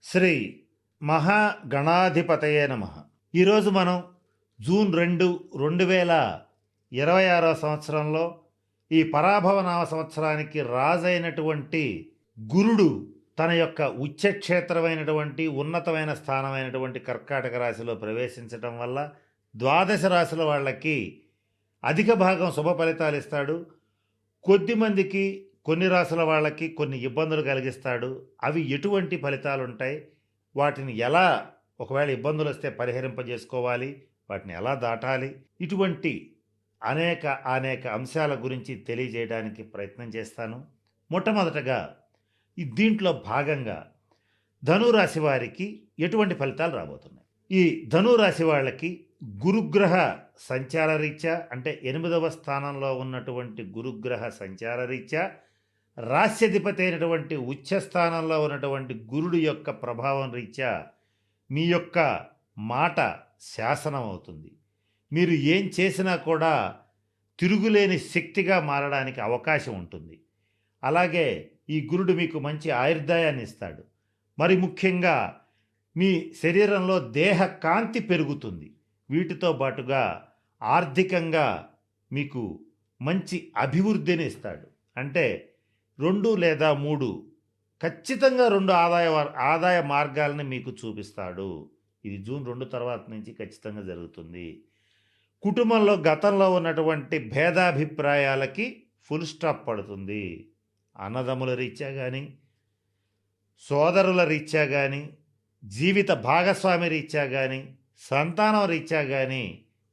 శ్రీ మహాగణాధిపతయే నమ. ఈరోజు మనం జూన్ 2, 2026 సంవత్సరంలో ఈ పరాభవనామ సంవత్సరానికి రాజైనటువంటి గురుడు తన యొక్క ఉచ్చక్షేత్రమైనటువంటి ఉన్నతమైన స్థానమైనటువంటి కర్కాటక రాశిలో ప్రవేశించటం వల్ల ద్వాదశ రాశుల వాళ్ళకి అధిక భాగం శుభ ఫలితాలు ఇస్తాడు. కొద్దిమందికి కొన్ని రాసుల వాళ్ళకి కొన్ని ఇబ్బందులు కలిగిస్తాడు. అవి ఎటువంటి ఫలితాలు ఉంటాయి, వాటిని ఎలా ఒకవేళ ఇబ్బందులు వస్తే పరిహరింపజేసుకోవాలి, వాటిని ఎలా దాటాలి, ఇటువంటి అనేక అంశాల గురించి తెలియజేయడానికి ప్రయత్నం చేస్తాను. మొట్టమొదటగా దీంట్లో భాగంగా ధనురాశి వారికి ఎటువంటి ఫలితాలు రాబోతున్నాయి. ఈ ధనురాశి వాళ్ళకి గురుగ్రహ సంచార రీత్యా, అంటే 8వ స్థానంలో ఉన్నటువంటి గురుగ్రహ సంచార రీత్యా రాస్యాధిపతి అయినటువంటి ఉచ్చస్థానంలో ఉన్నటువంటి గురుడు యొక్క ప్రభావం రీత్యా మీ యొక్క మాట శాసనం అవుతుంది. మీరు ఏం చేసినా కూడా తిరుగులేని శక్తిగా మారడానికి అవకాశం ఉంటుంది. అలాగే ఈ గురుడు మీకు మంచి ఆయుర్దాయాన్ని ఇస్తాడు. మరి ముఖ్యంగా మీ శరీరంలో దేహ కాంతి పెరుగుతుంది. వీటితో పాటుగా ఆర్థికంగా మీకు మంచి అభివృద్ధిని ఇస్తాడు. అంటే 2 లేదా 3 ఖచ్చితంగా 2 ఆదాయ మార్గాలని మీకు చూపిస్తాడు. ఇది జూన్ 2 తర్వాత నుంచి ఖచ్చితంగా జరుగుతుంది. కుటుంబంలో గతంలో ఉన్నటువంటి భేదాభిప్రాయాలకి ఫుల్ స్టాప్ పడుతుంది. అన్నదమ్ముల రీత్యా కానీ, సోదరుల రీత్యా కానీ, జీవిత భాగస్వామి రీత్యా కానీ, సంతానం రీత్యా కానీ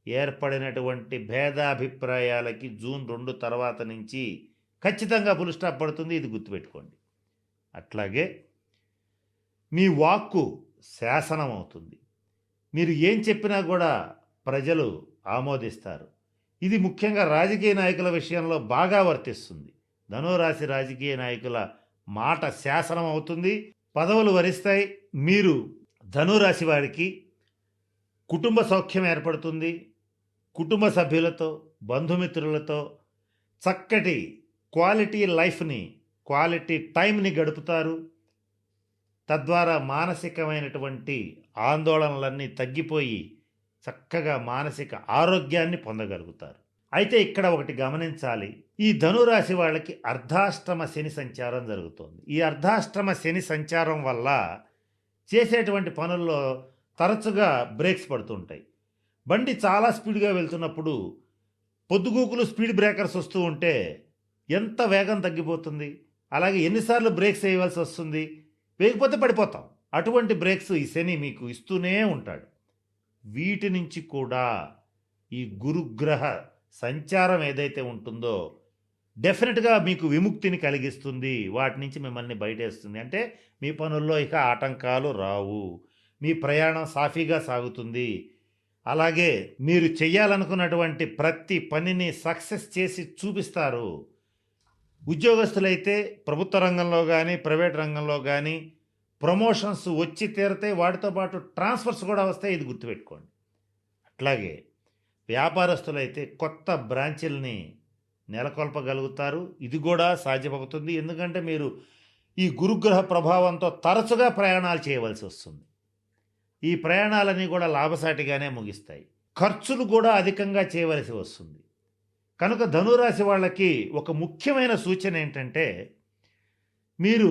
ఏర్పడినటువంటి భేదాభిప్రాయాలకి జూన్ 2 తర్వాత నుంచి ఖచ్చితంగా ఫుల్ స్టాప్ పడుతుంది. ఇది గుర్తుపెట్టుకోండి. అట్లాగే మీ వాక్కు శాసనం అవుతుంది. మీరు ఏం చెప్పినా కూడా ప్రజలు ఆమోదిస్తారు. ఇది ముఖ్యంగా రాజకీయ నాయకుల విషయంలో బాగా వర్తిస్తుంది. ధనురాశి రాజకీయ నాయకుల మాట శాసనం అవుతుంది, పదవులు వరిస్తాయి. మీరు ధనురాశి వారికి కుటుంబ సౌఖ్యం ఏర్పడుతుంది. కుటుంబ సభ్యులతో, బంధుమిత్రులతో చక్కటి క్వాలిటీ లైఫ్ని, క్వాలిటీ టైంని గడుపుతారు. తద్వారా మానసికమైనటువంటి ఆందోళనలన్నీ తగ్గిపోయి చక్కగా మానసిక ఆరోగ్యాన్ని పొందగలుగుతారు. అయితే ఇక్కడ ఒకటి గమనించాలి. ఈ ధనురాశి వాళ్ళకి అర్ధాష్టమ శని సంచారం జరుగుతోంది. ఈ అర్ధాష్టమ శని సంచారం వల్ల చేసేటువంటి పనుల్లో తరచుగా బ్రేక్స్ పడుతుంటాయి. బండి చాలా స్పీడ్గా వెళ్తున్నప్పుడు పొద్దుగూకులు స్పీడ్ బ్రేకర్స్ వస్తూ ఉంటే ఎంత వేగం తగ్గిపోతుంది. అలాగే ఎన్నిసార్లు బ్రేక్స్ వేయవలసి వస్తుంది, వేయకపోతే పడిపోతాం. అటువంటి బ్రేక్స్ ఈ శని మీకు ఇస్తూనే ఉంటాడు. వీటి నుంచి కూడా ఈ గురుగ్రహ సంచారం ఏదైతే ఉంటుందో డెఫినెట్గా మీకు విముక్తిని కలిగిస్తుంది. వాటి నుంచి మిమ్మల్ని బయటేస్తుంది. అంటే మీ పనుల్లో ఇక ఆటంకాలు రావు, మీ ప్రయాణం సాఫీగా సాగుతుంది. అలాగే మీరు చేయాలనుకున్నటువంటి ప్రతి పనిని సక్సెస్ చేసి చూపిస్తారు. ఉద్యోగస్తులైతే ప్రభుత్వ రంగంలో కానీ, ప్రైవేట్ రంగంలో కానీ ప్రమోషన్స్ వచ్చి తీరతాయి. వాటితో పాటు ట్రాన్స్ఫర్స్ కూడా వస్తాయి. ఇది గుర్తుపెట్టుకోండి. అట్లాగే వ్యాపారస్తులైతే కొత్త బ్రాంచీలని నెలకొల్పగలుగుతారు. ఇది కూడా సాధ్యమవుతుంది. ఎందుకంటే మీరు ఈ గురుగ్రహ ప్రభావంతో తరచుగా ప్రయాణాలు చేయవలసి వస్తుంది. ఈ ప్రయాణాలన్నీ కూడా లాభసాటిగానే ముగిస్తాయి. ఖర్చులు కూడా అధికంగా చేయవలసి వస్తుంది. కనుక ధనురాశి వాళ్ళకి ఒక ముఖ్యమైన సూచన ఏంటంటే, మీరు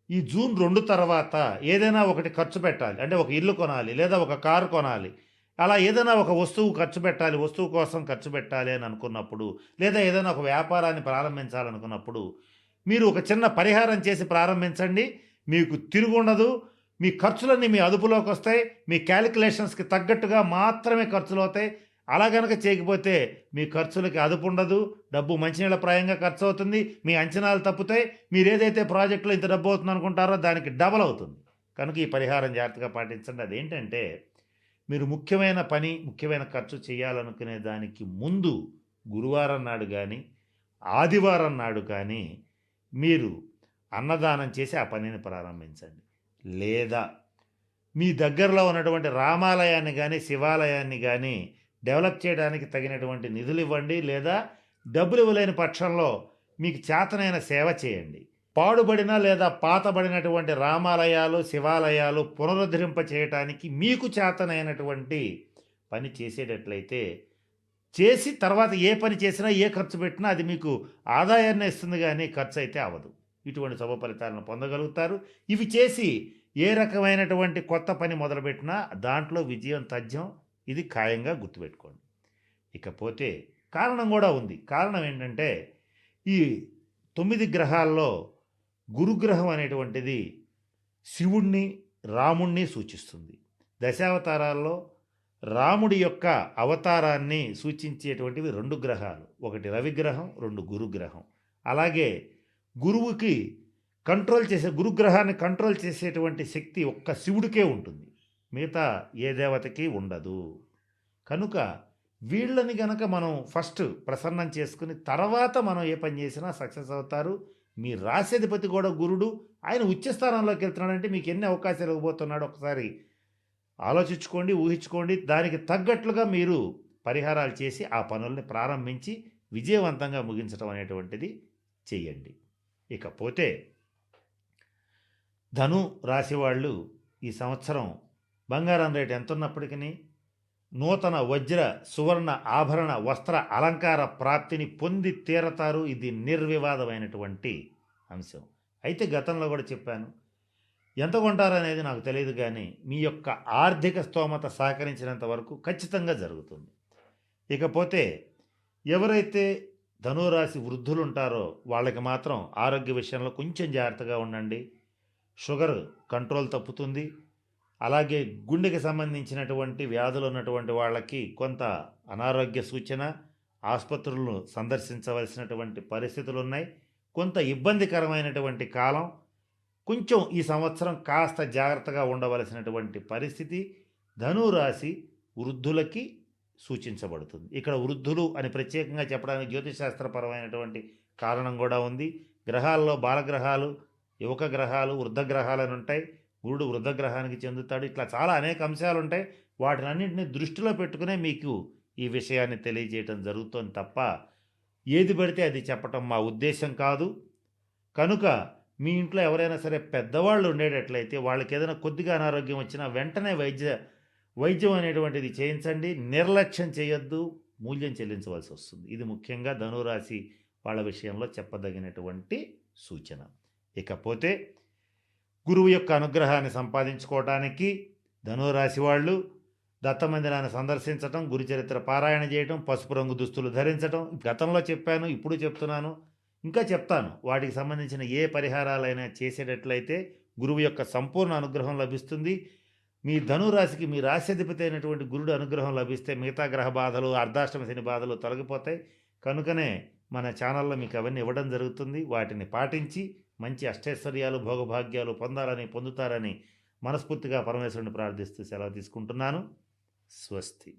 ఈ జూన్ 2 తర్వాత ఏదైనా ఒకటి ఖర్చు పెట్టాలి. అంటే ఒక ఇల్లు కొనాలి, లేదా ఒక కారు కొనాలి, అలా ఏదైనా ఒక వస్తువు ఖర్చు పెట్టాలి, వస్తువు కోసం ఖర్చు పెట్టాలి అని అనుకున్నప్పుడు, లేదా ఏదైనా ఒక వ్యాపారాన్ని ప్రారంభించాలనుకున్నప్పుడు మీరు ఒక చిన్న పరిహారం చేసి ప్రారంభించండి. మీకు తిరుగుండదు. మీ ఖర్చులన్నీ మీ అదుపులోకి వస్తాయి. మీ క్యాలిక్యులేషన్స్కి తగ్గట్టుగా మాత్రమే ఖర్చులు అవుతాయి. అలా కనుక చేయకపోతే మీ ఖర్చులకి అదుపు ఉండదు. డబ్బు మంచినీళ్ళ ప్రాయంగా ఖర్చు అవుతుంది. మీ అంచనాలు తప్పుతాయి. మీరు ఏదైతే ప్రాజెక్టులో ఇంత డబ్బు అవుతుంది అనుకుంటారో దానికి డబల్ అవుతుంది. కనుక ఈ పరిహారం జాగ్రత్తగా పాటించండి. అదేంటంటే, మీరు ముఖ్యమైన ఖర్చు చేయాలనుకునే దానికి ముందు గురువారం నాడు కానీ, ఆదివారం నాడు కానీ మీరు అన్నదానం చేసి ఆ పనిని ప్రారంభించండి. లేదా మీ దగ్గరలో ఉన్నటువంటి రామాలయాన్ని కానీ, శివాలయాన్ని కానీ డెవలప్ చేయడానికి తగినటువంటి నిధులు ఇవ్వండి. లేదా డబ్బులు ఇవ్వలేని పక్షంలో మీకు చేతనైన సేవ చేయండి. పాడుబడిన లేదా పాతబడినటువంటి రామాలయాలు, శివాలయాలు పునరుద్ధరింప చేయటానికి మీకు చేతనైనటువంటి పని చేసేటట్లయితే చేసి తర్వాత ఏ పని చేసినా ఏ ఖర్చు పెట్టినా అది మీకు ఆదాయాన్ని ఇస్తుంది కానీ ఖర్చు అయితే అవ్వదు. ఇటువంటి శుభ ఫలితాలను పొందగలుగుతారు. ఇవి చేసి ఏ రకమైనటువంటి కొత్త పని మొదలుపెట్టినా దాంట్లో విజయం తథ్యం. ఇది ఖాయంగా గుర్తుపెట్టుకోండి. ఇకపోతే కారణం కూడా ఉంది. కారణం ఏంటంటే ఈ 9 గ్రహాల్లో గురుగ్రహం అనేటువంటిది శివుణ్ణి, రాముణ్ణి సూచిస్తుంది. దశావతారాల్లో రాముడి యొక్క అవతారాన్ని సూచించేటువంటివి 2 గ్రహాలు. ఒకటి రవిగ్రహం, 2 గురుగ్రహం. అలాగే గురువుకి గురుగ్రహాన్ని కంట్రోల్ చేసేటువంటి శక్తి ఒక్క శివుడికే ఉంటుంది, మిగతా ఏ దేవతకి ఉండదు. కనుక వీళ్ళని గనక మనం ఫస్ట్ ప్రసన్నం చేసుకుని తర్వాత మనం ఏ పని చేసినా సక్సెస్ అవుతారు. మీ రాశ్యాధిపతి కూడా గురుడు, ఆయన ఉచ్చస్థానంలోకి వెళ్తున్నాడంటే మీకు ఎన్ని అవకాశాలు ఇవ్వబోతున్నాడు ఒకసారి ఆలోచించుకోండి, ఊహించుకోండి. దానికి తగ్గట్లుగా మీరు పరిహారాలు చేసి ఆ పనుల్ని ప్రారంభించి విజయవంతంగా ముగించడం అనేటువంటిది చెయ్యండి. ఇకపోతే ధను రాశి వాళ్ళు ఈ సంవత్సరం బంగారం రేటు ఎంత ఉన్నప్పటికీ నూతన వజ్ర, సువర్ణ ఆభరణ, వస్త్ర అలంకార ప్రాప్తిని పొంది తీరతారు. ఇది నిర్వివాదమైనటువంటి అంశం. అయితే గతంలో కూడా చెప్పాను, ఎంత కొంటారనేది నాకు తెలియదు కానీ మీ యొక్క ఆర్థిక స్తోమత సహకరించినంత వరకు ఖచ్చితంగా జరుగుతుంది. ఇకపోతే ఎవరైతే ధనురాశి వృద్ధులు ఉంటారో వాళ్ళకి మాత్రం ఆరోగ్య విషయంలో కొంచెం జాగ్రత్తగా ఉండండి. షుగర్ కంట్రోల్ తప్పుతుంది. అలాగే గుండెకి సంబంధించినటువంటి వ్యాధులు ఉన్నటువంటి వాళ్ళకి కొంత అనారోగ్య సూచన, ఆసుపత్రులను సందర్శించవలసినటువంటి పరిస్థితులు ఉన్నాయి. కొంత ఇబ్బందికరమైనటువంటి కాలం. కొంచెం ఈ సంవత్సరం కాస్త జాగ్రత్తగా ఉండవలసినటువంటి పరిస్థితి ధనురాశి వృద్ధులకి సూచించబడుతుంది. ఇక్కడ వృద్ధులు అని ప్రత్యేకంగా చెప్పడానికి జ్యోతిశాస్త్రపరమైనటువంటి కారణం కూడా ఉంది. గ్రహాల్లో బాలగ్రహాలు, యువక గ్రహాలు, వృద్ధ గ్రహాలు అని ఉంటాయి. గురుడు వృద్ధ గ్రహానికి చెందుతాడు. ఇట్లా చాలా అనేక అంశాలు ఉంటాయి. వాటినన్నింటినీ దృష్టిలో పెట్టుకునే మీకు ఈ విషయాన్ని తెలియజేయటం జరుగుతుంది తప్ప ఏది పడితే అది చెప్పటం మా ఉద్దేశం కాదు. కనుక మీ ఇంట్లో ఎవరైనా సరే పెద్దవాళ్ళు ఉండేటట్లయితే వాళ్ళకి ఏదైనా కొద్దిగా అనారోగ్యం వచ్చినా వెంటనే వైద్యం అనేటువంటిది చేయించండి. నిర్లక్ష్యం చేయొద్దు, మూల్యం చెల్లించవలసి వస్తుంది. ఇది ముఖ్యంగా ధనురాశి వాళ్ళ విషయంలో చెప్పదగినటువంటి సూచన. ఇకపోతే గురువు యొక్క అనుగ్రహాన్ని సంపాదించుకోవడానికి ధనురాశి వాళ్ళు దత్తమందిరాన్ని సందర్శించటం, గురుచరిత్ర పారాయణ చేయటం, పసుపు రంగు దుస్తులు ధరించటం గతంలో చెప్పాను, ఇప్పుడు చెప్తున్నాను, ఇంకా చెప్తాను. వాటికి సంబంధించిన ఏ పరిహారాలైనా చేసేటట్లయితే గురువు యొక్క సంపూర్ణ అనుగ్రహం లభిస్తుంది. మీ ధనురాశికి మీ రాశ్యాధిపతి అయినటువంటి గురుడు అనుగ్రహం లభిస్తే మిగతా గ్రహ బాధలు, అర్ధాష్టమ శని బాధలు తొలగిపోతాయి. కనుకనే మన ఛానల్లో మీకు అవన్నీ ఇవ్వడం జరుగుతుంది. వాటిని పాటించి మంచి అష్టైశ్వర్యాలు, భోగభాగ్యాలు పొందుతారని మనస్ఫూర్తిగా పరమేశ్వరుని ప్రార్థిస్తూ సెలవు తీసుకుంటున్నాను. స్వస్తి.